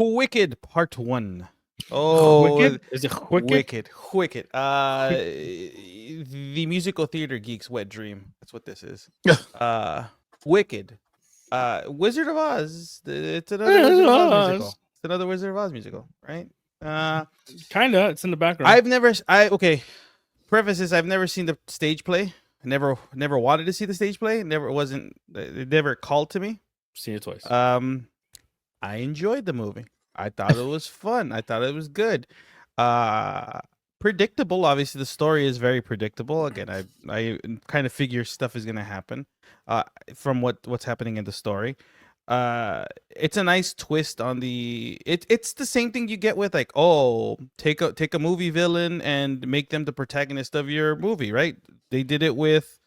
Wicked Part 1. Oh, Wicked? Is it Wicked? Wicked. The musical theater geek's wet dream. That's what this is. Wicked. Wizard of Oz. It's another Wizard of Oz musical. It's another Wizard of Oz musical, right? Kinda. It's in the background. Okay. Preface is I've never seen the stage play. I never wanted to see the stage play. It never called to me. Seen it twice. I enjoyed the movie. I thought it was fun. I thought it was good. Predictable. Obviously, the story is very predictable. Again, I kind of figure stuff is gonna happen from what's happening in the story. It's a nice twist on it's the same thing you get with like, oh, take a movie villain and make them the protagonist of your movie, right? They did it with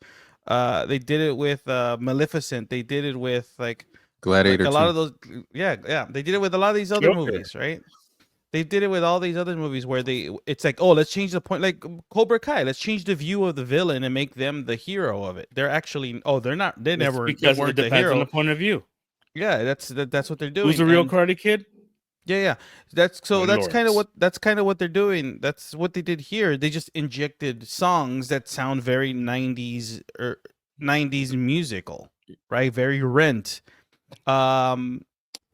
Maleficent. They did it with like Gladiator. Like a lot of those, yeah. They did it with a lot of these other movies, right? They did it with all these other movies where it's like, oh, let's change the point, like Cobra Kai. Let's change the view of the villain and make them the hero of it. They're actually, they're not. They never because weren't it depends the hero. on the point of view. Yeah, that's what they're doing. Who's the real Karate Kid? Yeah. That's kind of what they're doing. That's what they did here. They just injected songs that sound very 90s or 90s musical, right? Very Rent.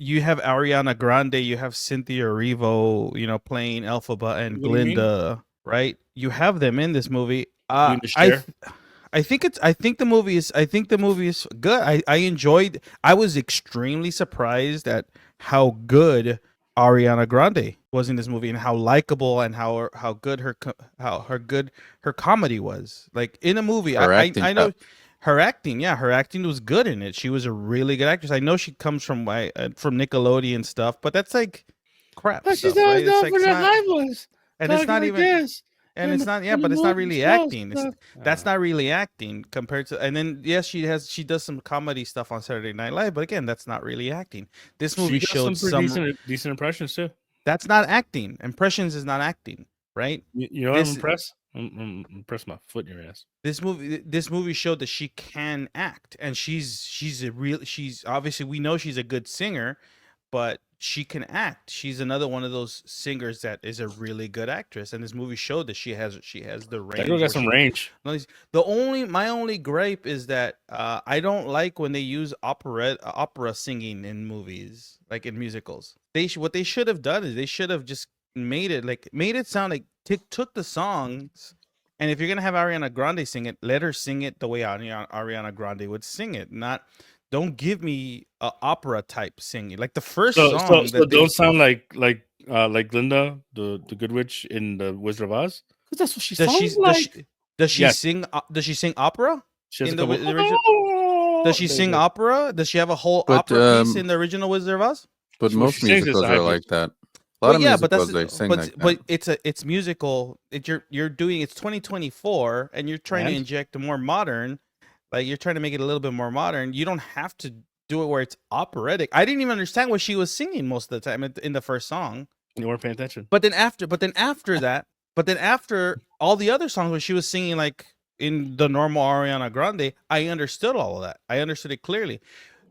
You have Ariana Grande, you have Cynthia Erivo, playing Elphaba and Glinda, right? You have them in this movie. I think the movie is good. I enjoyed. I was extremely surprised at how good Ariana Grande was in this movie and how likable and how good her comedy was. Like in a movie, I know. Her acting was good in it. She was a really good actress. I know she comes from Nickelodeon stuff, but that's like crap but stuff, she's right? It's like and it's not even, this. And it's not, but it's not really acting. That's not really acting compared to. And then yes, she does some comedy stuff on Saturday Night Live, but again, that's not really acting. This movie showed some decent impressions too. That's not acting. Impressions is not acting, right? You know what I'm impressed? I'm impressed my foot in your ass. This movie showed that she can act, and she's obviously, we know she's a good singer, but she can act. She's another one of those singers that is a really good actress, and this movie showed that she has the range. That girl got some range. My only gripe is that I don't like when they use opera singing in movies, like in musicals. What they should have done is they should have just made it sound like took the songs, and if you're gonna have Ariana Grande sing it, let her sing it the way Ariana Grande would sing it. Don't give me a opera type singing like the first song. So don't sound like Glinda, the Good Witch in the Wizard of Oz, because that's what she sounds like. Does she sing? Does she sing opera in the original? Does she sing opera? Does she have a whole opera piece in the original Wizard of Oz? But most musicals are like that. A lot of musicals they sing like that. But it's musical. You're doing, it's 2024, and you're trying to inject a more modern. Like you're trying to make it a little bit more modern. You don't have to do it where it's operatic. I didn't even understand what she was singing most of the time in the first song. You weren't paying attention. But then after all the other songs where she was singing like in the normal Ariana Grande, I understood all of that. I understood it clearly.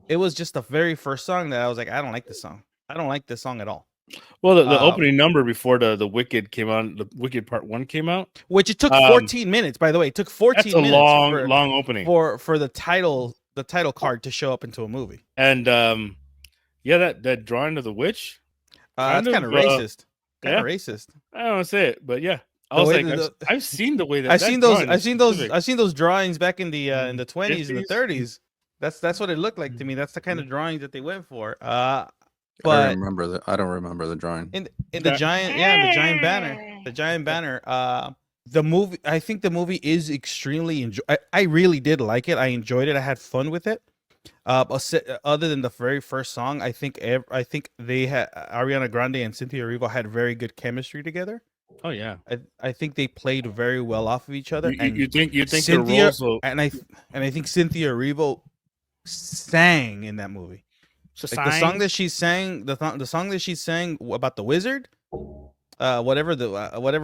It was just the very first song that I was like, I don't like this song. I don't like this song at all. Well, the opening number before the Wicked came out, the Wicked Part 1 came out, which it took 14 minutes. By the way, it took 14 minutes. That's a long opening for the title card to show up into a movie. And that drawing of the witch, that's kind of racist. Racist. I don't want to say it, but yeah, I've seen the way that I've seen those drawings back in the 20s and the 30s. That's what it looked like to me. That's the kind of drawings that they went for. But I don't remember the drawing. In the giant banner. The giant banner. The movie. I think the movie is extremely I really did like it. I enjoyed it. I had fun with it. Other than the very first song, I think they had Ariana Grande and Cynthia Erivo had very good chemistry together. Oh yeah. I think they played very well off of each other. You think Cynthia, their roles will... and I think Cynthia Erivo sang in that movie. Like the song that she sang, the song that she sang about the wizard, whatever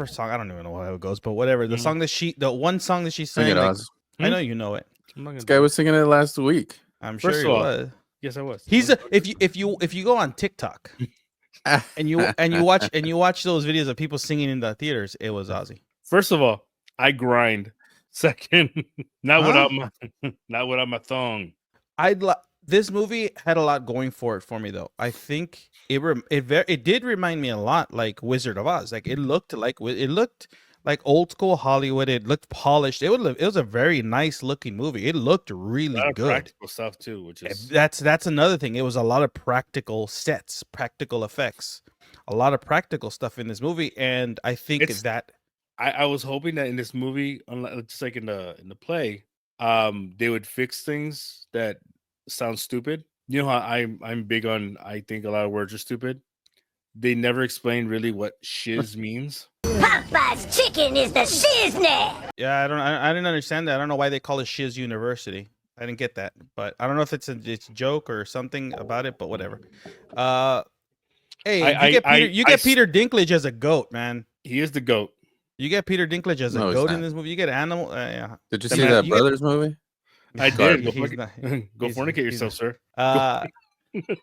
song, I don't even know how it goes, but whatever the song the one song that she sang, I know you know it. This guy was singing it last week. I'm sure he was. Yes, I was. He's if you go on TikTok, and you watch those videos of people singing in the theaters, it was Ozzy. First of all, I grind. Second, not without my thong. This movie had a lot going for it for me, though. I think it did remind me a lot like Wizard of Oz. Like it looked like old school Hollywood. It looked polished. It was a very nice looking movie. It looked really good. Practical stuff too, which is that's another thing. It was a lot of practical sets, practical effects, a lot of practical stuff in this movie, and I think that I was hoping that in this movie, just like in the play, they would fix things that sound stupid. You know how I'm big on, I think a lot of words are stupid. They never explain really what shiz means. Popeye's chicken is the shiznit. Yeah, I didn't understand that. I don't know why they call it Shiz University. I didn't get that, but I don't know if it's a joke or something about it, but whatever. Hey, you get Peter Dinklage as a goat, man. He is the goat. You get Peter Dinklage as a goat in this movie. You get Animal. Yeah. Did you see that Brothers movie? I did. Go fornicate yourself, sir.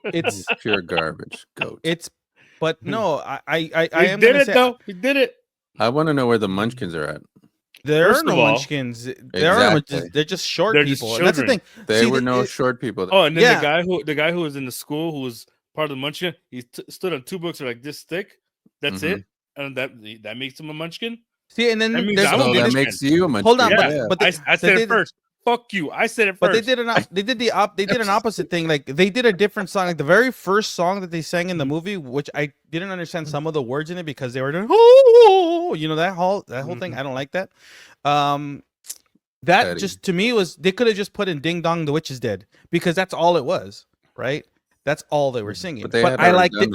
It's pure garbage. Goat. But no, I did it though. He did it. I want to know where the Munchkins are at. There are no Munchkins. They're just short people. That's the thing. They were no short people. Oh, and then the guy who was in the school who was part of the Munchkin, he stood on 2 books that are like this thick. That's it. And that makes him a Munchkin. See, and then that makes you a Munchkin. Hold on, yeah. but I said it first. Fuck you! I said it first. But they did an opposite thing. Like they did a different song. Like the very first song that they sang in the movie, which I didn't understand some of the words in it because they were doing that whole thing. I don't like that. That just to me was they could have just put in "Ding Dong, the Witch is Dead" because that's all it was, right? That's all they were singing. But I liked it.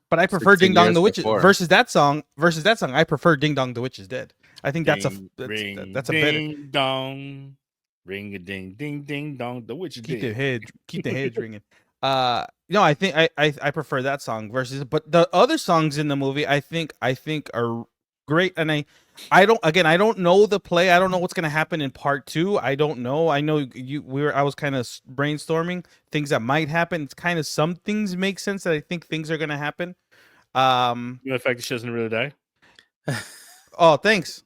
But I prefer "Ding Dong, the Witch" versus that song. I prefer "Ding Dong, the Witch is Dead." I think that's a better. Ding dong. Ring a ding ding ding dong. The witch keep the heads ringing. No, I think I prefer that song versus. But the other songs in the movie, I think are great. And I don't know the play. I don't know what's gonna happen in part 2. I don't know. I know I was kind of brainstorming things that might happen. It's kind of some things make sense that I think things are gonna happen. The fact that she doesn't really die. Oh, thanks.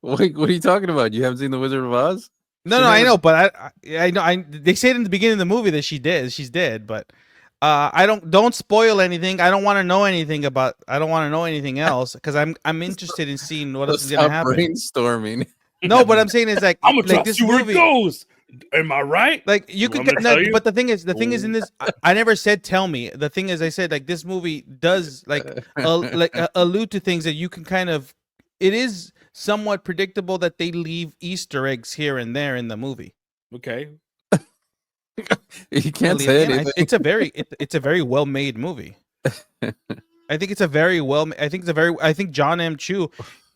What are you talking about? You haven't seen The Wizard of Oz? No, I know, but I know. They said in the beginning of the movie that she's dead, but I don't spoil anything. I don't want to know anything about. I don't want to know anything else because I'm interested in seeing what else is gonna happen. Brainstorming. No, but I'm saying is like I'm gonna this see where it goes. Am I right? Like you could get, but the thing is in this. I never said tell me. The thing is, I said like this movie does allude to things that you can kind of. It is somewhat predictable that they leave Easter eggs here and there in the movie. Okay. You can't say anything. It's a very well made movie. I think John M. Chu,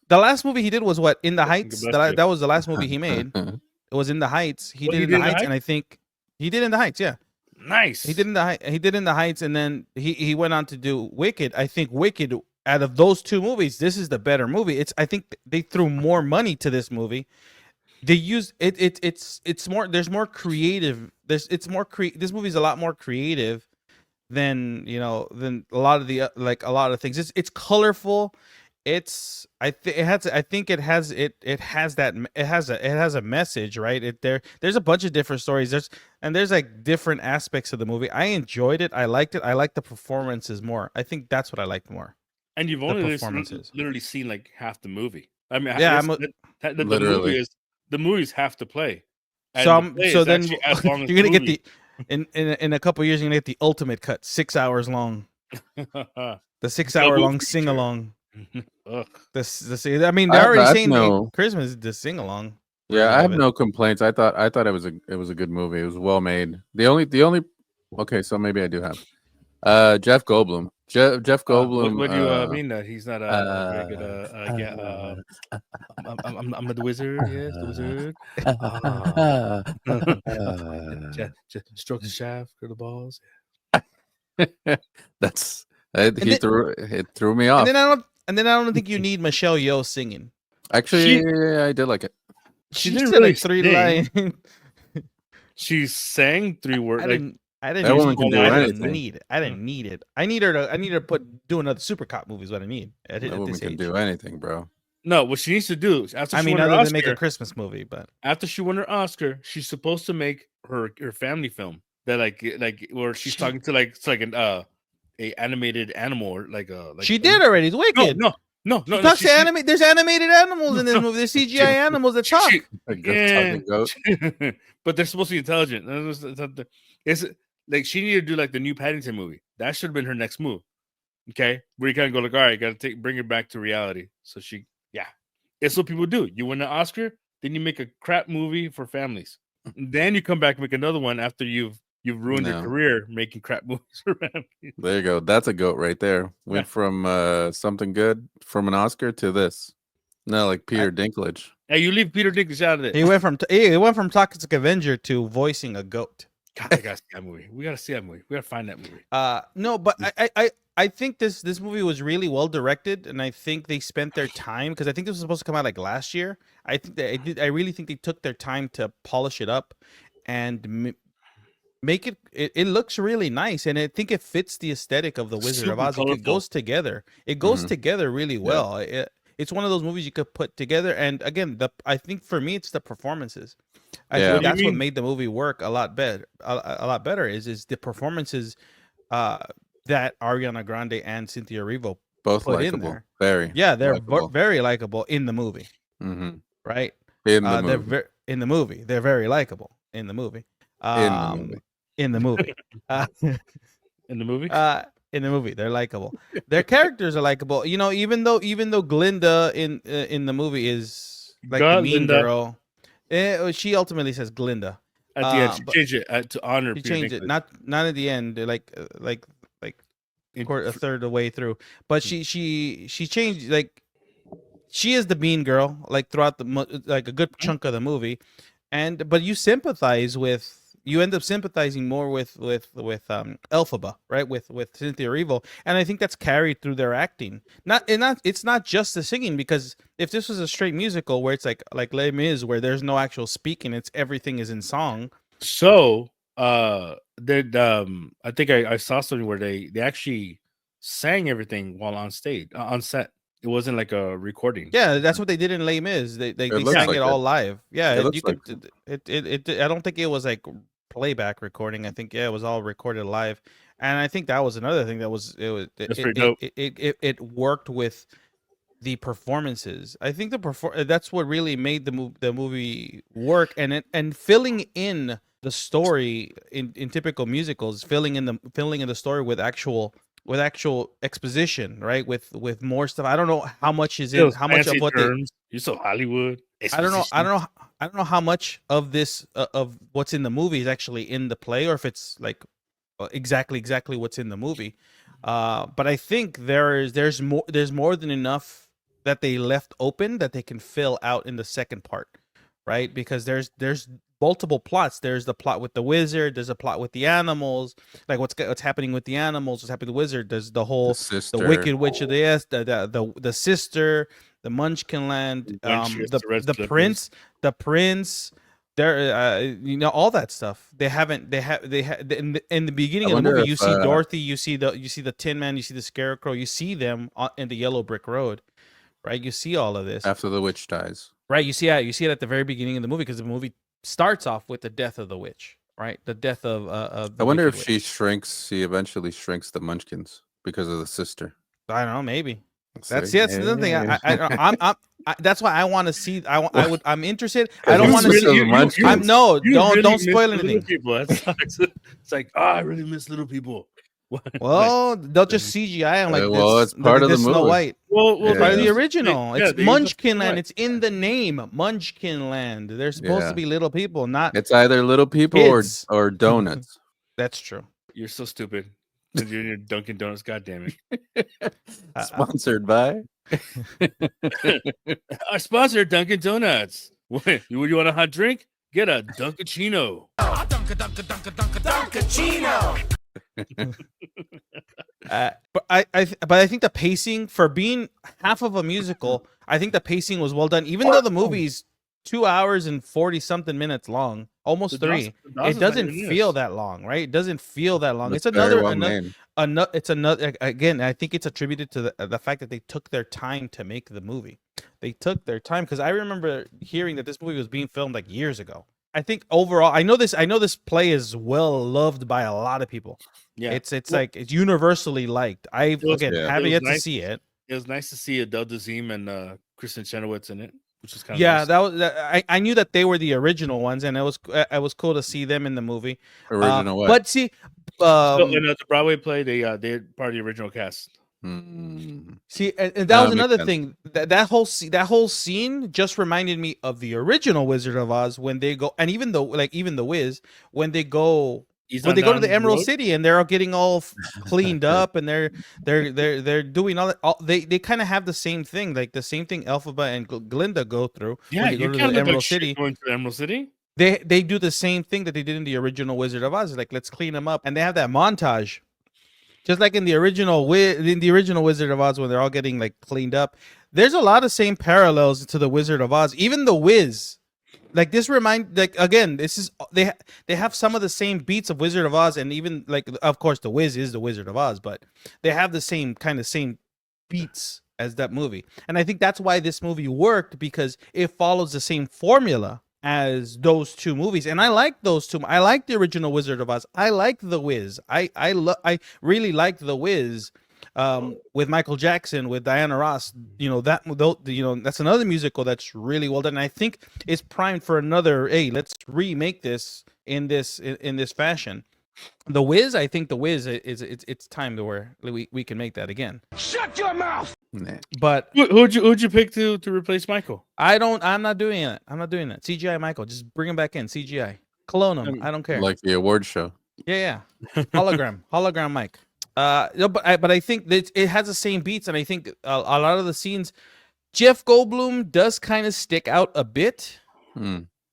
the last movie he did was what, In the Heights? That was the last movie he made. It was In the Heights. He did In the Heights, and I think he did In the Heights. Yeah. Nice. He did In the Heights, and then he went on to do Wicked. I think Wicked. Out of those 2 movies, this is the better movie. I think they threw more money to this movie. They used it. It's more. There's more creative. This movie's a lot more creative than than a lot of the a lot of things. It's colorful. It has a message, right? There's a bunch of different stories. There's like different aspects of the movie. I enjoyed it. I liked it. I like the performances more. I think that's what I liked more. And you've only literally seen like half the movie. I mean, yeah, the movie's half the play. And so then you're gonna get the in a couple years you're gonna get the ultimate cut, 6 hours long. The 6 hour long sing along. I mean, they're already saying Christmas the sing along. Yeah, I have no complaints. I thought it was a good movie. It was well made. The only okay, so maybe I do have Jeff Goldblum. Jeff Goldblum. What do you mean that he's not a very good? I'm the wizard. Yes, the wizard. Just stroke the shaft, curl the balls. That's it. Threw me off. And then I don't think you need Michelle Yeoh singing. Actually, I did like it. She didn't really like 3 lines. She sang 3 words. I didn't. That woman can need, do I didn't anything. need it. I didn't need it. I need her to. I need her to do another Super Cop movie. Is what I need at That woman this can age. do anything, bro. No, what she needs to do after I she mean, won her other than Oscar, make a Christmas movie, but after she won her Oscar, she's supposed to make her family film that like where she's talking to like it's like an a animated animal or like a like she did already. It's wicked. No. She talks to anime. There's animated animals in this No. movie. There's CGI animals that talk. A good talking goat. But they're supposed to be intelligent. It's like she needed to do like the new Paddington movie. That should have been her next move. Okay, where you kind of go like, all right, got to bring it back to reality. So it's what people do. You win an Oscar, then you make a crap movie for families. And then you come back and make another one after you've ruined your career making crap movies for families. There you go. That's a goat right there. Went from something good from an Oscar to this. No, like Peter Dinklage. Hey, you leave Peter Dinklage out of it. He went from Toxic Avenger to voicing a goat. God, I gotta see that movie. We gotta see that movie. We gotta find that movie. No, but I think this movie was really well directed, and I think they spent their time because I think this was supposed to come out like last year. I think I really think they took their time to polish it up and make it looks really nice, and I think it fits the aesthetic of the Wizard of Oz. It goes together. It goes together really well. It's one of those movies you could put together, and again, I think for me it's the performances. I think that's what made the movie work a lot better. A lot better is the performances that Ariana Grande and Cynthia Erivo both put likable. in there. Very. Yeah, they're likable. very likable in the movie. Mm-hmm. Right? In the movie. In the movie. They're very likable in the movie. In the movie. In the movie? In the movie, they're likable. Their characters are likable. You know, even though Glinda in the movie is like the mean girl, she ultimately says Glinda. At the end, she changed it to honor. She changed it, not at the end, like a third of the way through. But she changed, like she is the mean girl, like throughout like a good chunk of the movie, but you sympathize with. You end up sympathizing more with Elphaba, right? With Cynthia Erivo, and I think that's carried through their acting. It's not just the singing, because if this was a straight musical where it's like Les Mis, where there's no actual speaking, it's everything is in song. So I think I saw something where they actually sang everything while on stage on set. It wasn't like a recording. Yeah, that's what they did in Les Mis. They sang like it all live. Yeah, I don't think it was like playback recording. I think it was all recorded live, and I think that was another thing that was it worked with the performances. I think that's what really made the movie work, and filling in the story in typical musicals, filling in the story with actual exposition, right? With more stuff. I don't know how much is in how much of what you're so Hollywood. I don't know how much of this of what's in the movie is actually in the play, or if it's like exactly what's in the movie. But I think there's more than enough that they left open that they can fill out in the second part, right? Because there's multiple plots. There's the plot with the wizard. There's a plot with the animals, like what's happening with the animals, what's happening with the wizard. There's the whole the Wicked Witch of the East, the sister, the Munchkinland, the prince. There, all that stuff. They have in the beginning of the movie. You see Dorothy. You see the Tin Man. You see the Scarecrow. You see them in the Yellow Brick Road, right? You see all of this after the witch dies, right? You see it at the very beginning of the movie, because the movie starts off with the death of the witch, right? The death of I wonder if she eventually shrinks the Munchkins because of the sister. I don't know, maybe. That's another thing. I'm that's why I want to see. I'm interested. I don't want to see. Don't spoil anything. People. It's like, I really miss little people. Well, they'll just CGI. I'm like, it's part of the movie. Snow White. Well, part of the original. It's Munchkinland. It's in the name, Munchkinland. They're supposed to be little people, not. It's either little people or donuts. That's true. You're so stupid. You're in your Dunkin' Donuts. God damn it. Sponsored by. Our sponsor, Dunkin' Donuts. What you want a hot drink? Get a Dunkachino. Dunkachino. But I think the pacing, for being half of a musical, I think the pacing was well done. Even though the movie's 2 hours and 40 something minutes long, almost The 3. Dawson's not It doesn't even feel this. that long, right? It doesn't feel that long. It's It's very well another made. it's another again. I think it's attributed to the fact that they took their time to make the movie. They took their time because I remember hearing that this movie was being filmed like years ago. I think overall, I know this play is well loved by a lot of people. Yeah, It's Well, like it's universally liked. I was- again yeah. haven't It was yet to nice. see it. it was nice to see Adele Dazeem and Kristen Chenoweth in it, which is kind of Yeah, nice. that was I knew that they were the original ones, and it was cool to see them in the movie. Original what? But see, So in the Broadway play, they're part of the original cast. Mm. see, and that was makes another sense. thing. That whole scene just reminded me of the original Wizard of Oz when they go, and even the Wiz when they go. He's When on they go to down the Emerald road. City and they're all getting all cleaned up and they're doing all that, they kind of have the same thing, like the same thing Elphaba and Glinda go through Yeah, when they you go to can't the look Emerald like shit City. going to the Emerald City. They do the same thing that they did in the original Wizard of Oz. Like, let's clean them up, and they have that montage, just like in the original Wizard of Oz when they're all getting like cleaned up. There's a lot of same parallels to the Wizard of Oz. Even the Wiz, like this again, this is they have some of the same beats of Wizard of Oz, and even like of course the Wiz is the Wizard of Oz, but they have the same beats as that movie, and I think that's why this movie worked because it follows the same formula as those two movies, and I like those two. I like the original Wizard of Oz. I like the Wiz. I really like the Wiz, with Michael Jackson, with Diana Ross. That's another musical that's really well done. And I think it's primed for another. Hey, let's remake this in this fashion. The Wiz, I think the Wiz it's time to where we can make that again. Shut your mouth! Nah. But Who'd you pick to replace Michael? I'm not doing it. I'm not doing that. CGI Michael, just bring him back in. CGI, clone him. I don't care. Like the award show. Yeah. Hologram Mike. No, but I think that it has the same beats, and I think a lot of the scenes, Jeff Goldblum does kind of stick out a bit,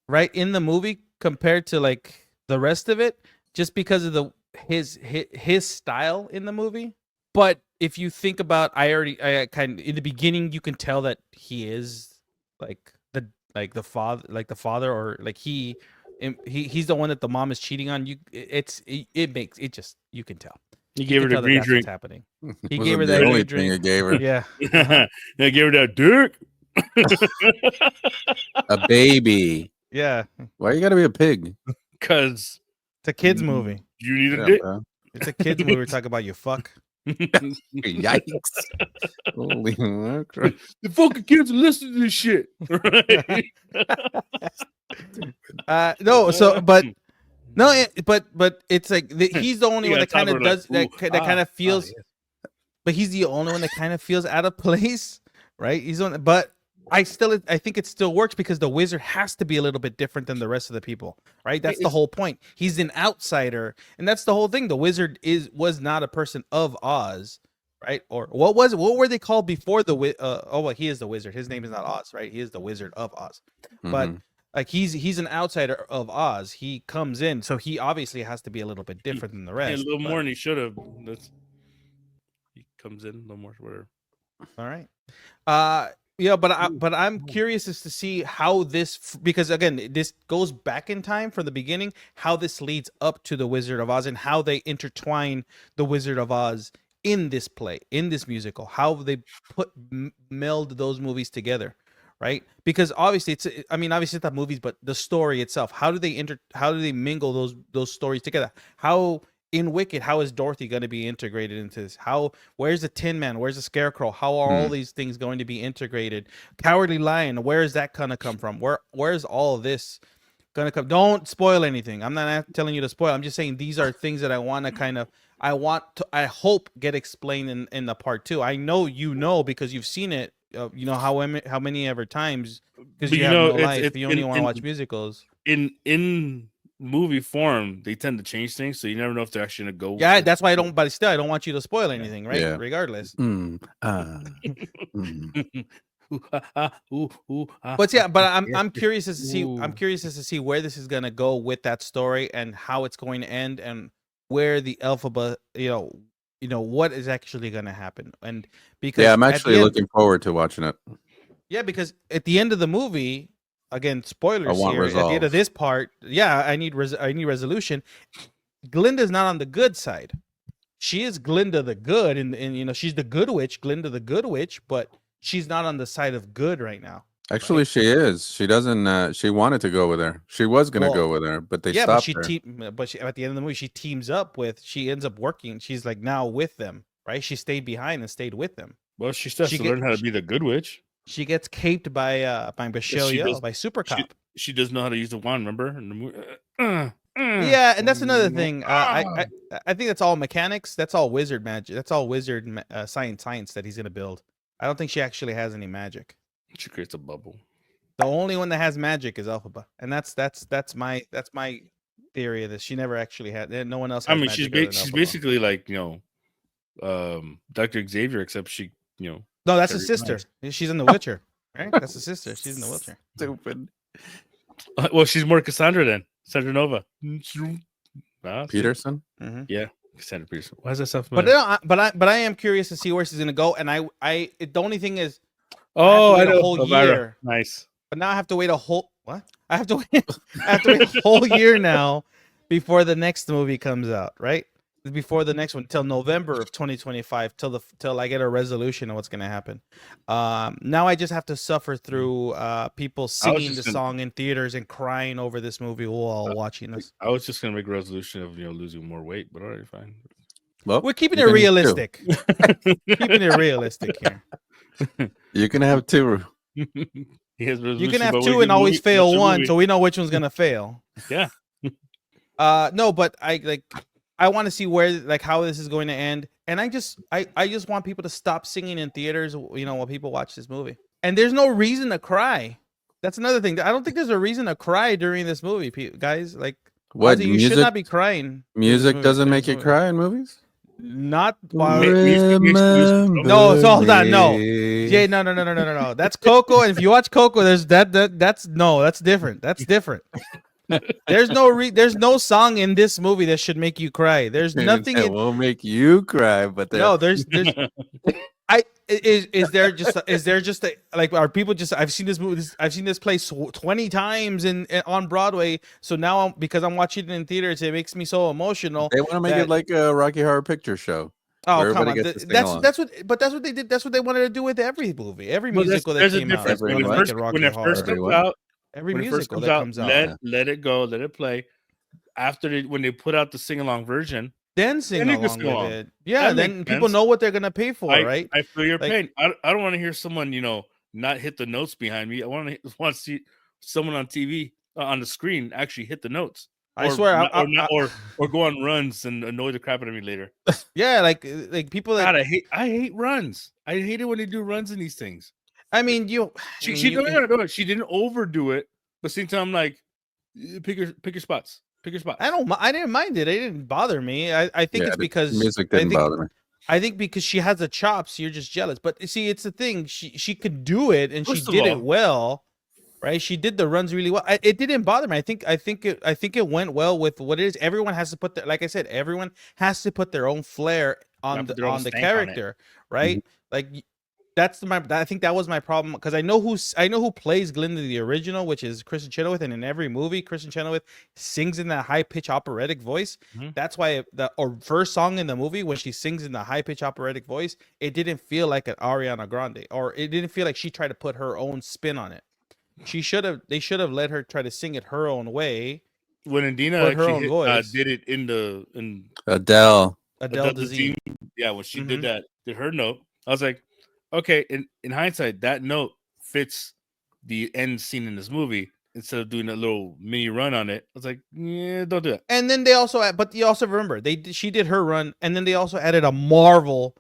right, in the movie compared to like the rest of it, just because of his style in the movie. But if you think about, I kind of in the beginning, you can tell that he is like the father, or like he's the one that the mom is cheating on. You can tell. He gave her the green drink. Happening. He Wasn't gave her the that only green thing drink. he gave her. Yeah, They gave her that dick. A baby. yeah. Why you gotta be a pig? Because It's a kids movie. you need a Yeah, dick. bro. It's a kids movie. We're talking about you fuck. Yikes. Holy mackerel. The fucking kids listen to this shit. Right? No. So, but no, but it's like he's the only You one that gotta kind of tell her, does like, that. ooh, That kind of feels. yes. But he's the only one that kind of feels out of place, right? He's on, but I think it still works because the wizard has to be a little bit different than the rest of the people, right? That's the whole point. He's an outsider, and that's the whole thing. The wizard was not a person of Oz, right? Or what were they called before the well, he is the wizard. His name is not Oz, right? He is the Wizard of Oz. But like he's an outsider of Oz. He comes in, so he obviously has to be a little bit different than the Yeah, rest. a little but- more than he should have. He comes in a little more, whatever. All right. Yeah, but I'm curious as to see how this, because again, this goes back in time from the beginning, how this leads up to the Wizard of Oz and how they intertwine the Wizard of Oz in this play, in this musical, how they meld those movies together, right? Because obviously obviously it's not movies, but the story itself. How do they mingle those stories together? How in Wicked, how is Dorothy going to be integrated into this? Where's the Tin Man? Where's the Scarecrow? How are all these things going to be integrated? Cowardly Lion, where is that going to come from? Where's all of this going to come? Don't spoil anything. I'm not telling you to spoil. I'm just saying these are things that I want to I hope get explained in the part 2. I know because you've seen it. You know how many ever times, because you have no life. You only want to watch musicals. In movie form, they tend to change things, so you never know if they're actually gonna go. Yeah, that's why I don't. But still, I don't want you to spoil anything, right? Yeah. Regardless. But yeah, but I'm curious as to see. I'm curious as to see where this is gonna go with that story and how it's going to end and where the Elphaba, what is actually gonna happen. And because I'm actually looking forward to watching it. Yeah, because at the end of the movie, again, spoilers want here. At the end resolve. of this part, yeah, I need resolution. Glinda's not on the good side. She is Glinda the good, and you know she's the good witch, Glinda the good witch, but she's not on the side of good right now. Actually, she is. She doesn't. She wanted to go with her. She was gonna Well, go with her, but they yeah, but stopped she her. but at the end of the movie, she teams up with. She ends up working. She's like now with them, right? She stayed behind and stayed with them. Well, she still has She to get- learn how to be the good witch. She gets caped by Michelle she Yeoh, does- by Super Cop. She does know how to use the wand. Remember in the movie? Yeah, and that's another thing. I think that's all mechanics. That's all wizard magic. That's all wizard science that he's gonna build. I don't think she actually has any magic. She creates a bubble. The only one that has magic is Elphaba, and that's my theory of this. She never actually had. No one else. I Has mean, magic other than she's Elphaba. basically like Dr. Xavier, except she No, that's a Very sister. She's in The Witcher, right? That's a sister. She's in The Witcher. Stupid. well, she's more Cassandra then. Sandra Nova. Ah, see? Peterson. Mm-hmm. Cassandra Peterson. Why is that stuff? But I am curious to see where she's gonna go. And the only thing is, Oh, I I have to wait a know. whole Elvira. year. Nice. but now I have to wait a whole what? I have to wait. I have to wait a whole year now before the next movie comes out. Right before the next one, till November of 2025, till I get a resolution of what's gonna happen. Now I just have to suffer through people singing the song in theaters and crying over this movie while watching this. I was just gonna make a resolution of losing more weight, but alright, fine. Well, We're keeping you it can eat two. realistic. Keeping it realistic here. You can have two. He has You resolution, can have but when two he and did always movie- fail watch the one, movie- so we know which one's gonna fail. Yeah. No, but I want to see where how this is going to end, and I just want people to stop singing in theaters, while people watch this movie. And there's no reason to cry. That's another thing. I don't think there's a reason to cry during this movie, guys. What you should not be crying. Music doesn't make you cry in movies. Not while. Remember No, so hold on, no. me. Yeah, no. That's Coco, and if you watch Coco, there's that's different. That's different. There's no song in this movie that should make you cry. There's nothing. It won't make you cry, but No, there's. Is there just are people just? I've seen this movie. I've seen this play 20 times on Broadway. So now because I'm watching it in theaters, it makes me so emotional. They want to make that- it like a Rocky Horror Picture Show. Oh, where come everybody on. gets to sing along. That's what they did. That's what they wanted to do with every movie, every Well, musical that there's a came out. difference. they When wanted it to make it Rocky When it Horror. first comes Everyone. out, Every when it first musical that comes out. let it go, let it play. After when they put out the sing along version, Then sing then you can along sing with along. it. Yeah, That then makes people sense. know what they're gonna pay for, I, right? I feel your Like- pain. I don't want to hear someone not hit the notes behind me. I want to see someone on TV on the screen actually hit the notes. I Or swear, not- or go on runs and annoy the crap out of me later. yeah, like people that God, I hate runs. I hate it when they do runs in these things. I mean, She you didn't overdo it, but same time, like pick your spots. Pick your spots. I didn't mind it. It didn't bother me. I think Yeah, it's the because music I didn't think, bother me. I think because she has the chops, you're just jealous. But see, it's the thing. She could do it, and First she of did all- it well, right? She did the runs really well. It didn't bother me. I think it went well with what it is. Everyone has to put like I said, everyone has to put their own flair on put their own the stank on it. character, right? Like I think that was my problem because I know who plays Glinda the original, which is Kristen Chenoweth, and in every movie, Kristen Chenoweth sings in that high pitch operatic voice. Mhm. That's why the first song in the movie when she sings in the high pitch operatic voice, it didn't feel like an Ariana Grande, or it didn't feel like she tried to put her own spin on it. They should have let her try to sing it her own way. When Indina Put her own actually voice. did it in Adele. Adele the Dazeem. theme, yeah, when she Mhm. did her note, I was like, okay. In hindsight, that note fits the end scene in this movie. Instead of doing a little mini run on it, I was like, yeah, don't do that. And then they also, but you also remember she did her run, and then they also added a Marvel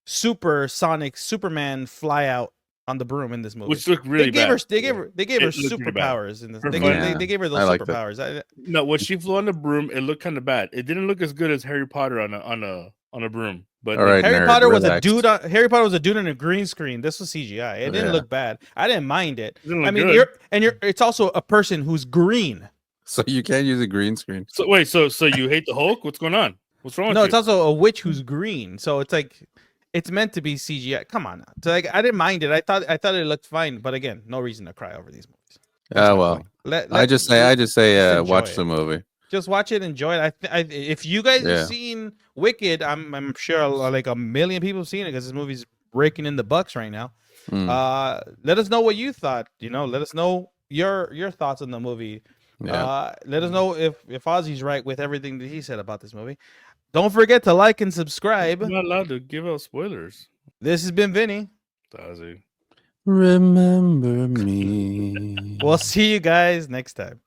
supersonic Superman fly out on the broom in this movie. Which looked really they gave bad. her they gave her It looked really bad. superpowers in this. Her They fun. gave her I those liked it. superpowers. No, when she flew on the broom, it looked kind of bad. It didn't look as good as Harry Potter on a broom. But All right, Harry nerd, Potter was relax. Harry Potter was a dude on a green screen. This was CGI. It didn't Yeah. look bad. I didn't mind it. It didn't I look mean, good. it's also a person who's green. So you can't use a green screen. So wait, so you hate the Hulk? What's going on? What's wrong with No, you? it's also a witch who's green. So it's like it's meant to be CGI. Come on now. So I didn't mind it. I thought it looked fine, but again, no reason to cry over these movies. Yeah, well, I just say, just watch enjoy the it. movie. Just watch it, enjoy it. If you guys have seen Wicked, I'm sure like a million people have seen it because this movie's raking in the bucks right now. Let us know what you thought. Let us know your thoughts on the movie. Let us know if Ozzy's right with everything that he said about this movie. Don't forget to like and subscribe. I'm not allowed to give out spoilers. This has been Vinny. Ozzy. Remember me. We'll see you guys next time.